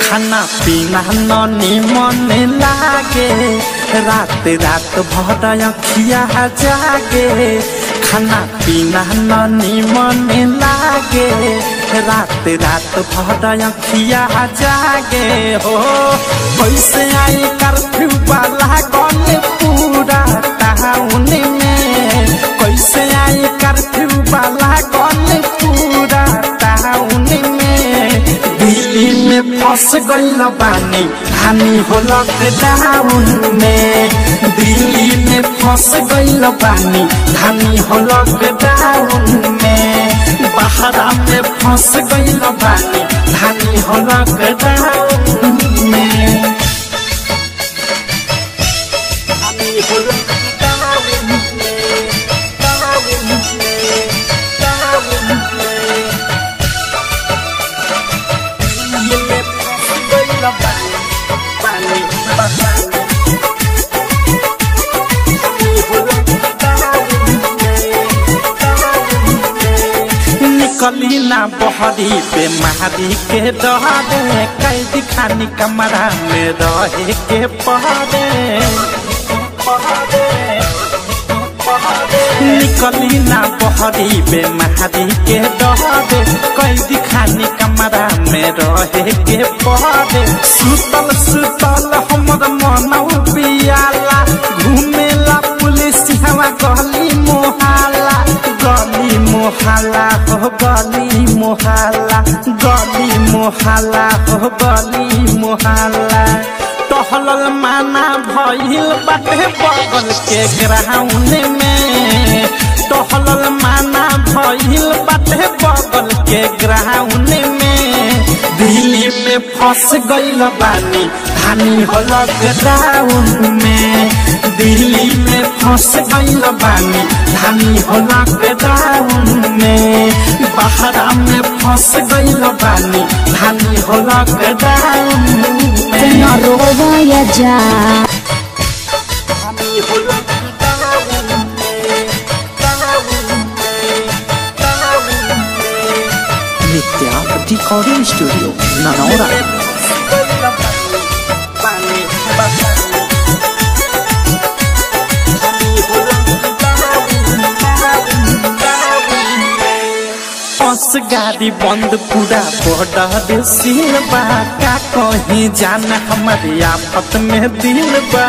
खाना पीना ननी मन लागे रात रात भर अखिया जागे। खाना पीना ननी मन लागे रात रात भर अखिया जागे। हो कैसे आई कर्फ्यू वाला गल पूरा टाउन में, कैसे आई कर्फ्यू वाला गल पूरा टाउन में। दिल्ली में फंस गइल बानी हानि हो लॉकडाउन में, दिल्ली में फंस गइल बानी हानि हो लॉकडाउन में। बहरा में फंस गइल बानी हानि हो लॉकडाउन में। निकली ना बहरी पे महारी के डरे, कैदी खानी कमरा में रहे के पहरे। निकली ना बहरी पे महारी के डरे, कैदी खानी कमरा में रहे के पहरे। सुतल सुतल हमर मनौ पियाला, घूमेला पुलिस हवा गली मोहल्ला, गली मोहल्ला हो गली मोहल्ला, गली मोहल्ला हो गली मोहल्ला। टहलल माना भइल बाटे बगल के ग्राउंड में, टहलल माना भइल बाटे बगल के ग्राउंड में। दिल्ली में फंस गइल बानी हानि हो लॉकडाउन में, दिल्ली में फंस गइल बानी हानि हो लॉकडाउन में। बहरा में फंस गइल बानी हानि हो लॉकडाउन में। ना रोवाया जा नित्या रिकॉर्डिंग स्टूडियो ननौरा। बस गाड़ी बंद पूरा बॉर्डर सील बा, का कहीं जाना हमारे आफत में दिल बा।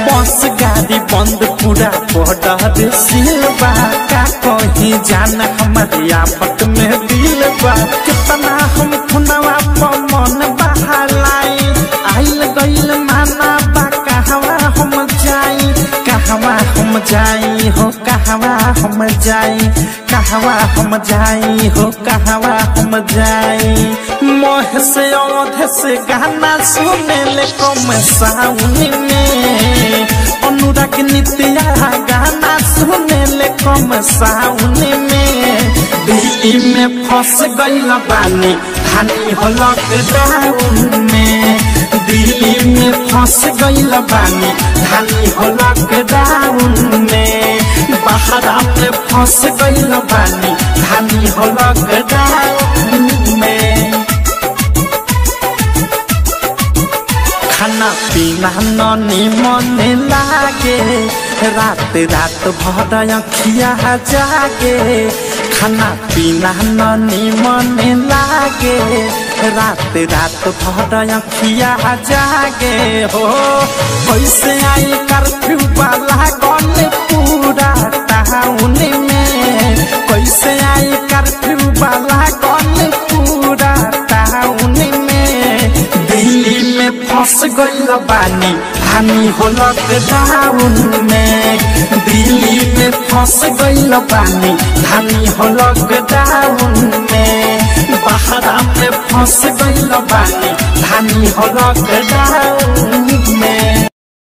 बस गाड़ी बंद पूरा बॉर्डर सील बा, का कहीं जाना हमारे आफत में दिल बा। कितना हम खुनवा पर मन बहालाई, आइल गइल माना बा कहवा हम जाई, कहवा हम जाई हो कहवा हम जाई, कहवा हम जाई हो कहवा हम जाई। मोह से औध से गाना सुने ले कम साउन में, अनुराग नित्या गाना सुने ले कम साउन में। दिल्ली में फंस गइल बानी हानि हो लॉकडाउन में, दिल्ली में फंस गइल बानी हानि हो लॉकडाउन में। बहरा में फंस गइल बानी हानि हो लॉकडाउन में। खाना पीना ननी मन लागे रात रात भर अखिया जागे। खाना पीना ननी मन लागे रात रात भर अखिया जागे। हो कैसे आई कर्फ्यू वाला गल पूरा टाउन में, कैसे आई कर्फ्यू वाला गल पूरा टाउन में। दिल्ली में फंस गइल बानी हानि हो लॉकडाउन में, दिल्ली में फंस गइल बानी हानि हो लॉकडाउन में। बहरा में फंस गइल बानी हानि हो लॉकडाउन में।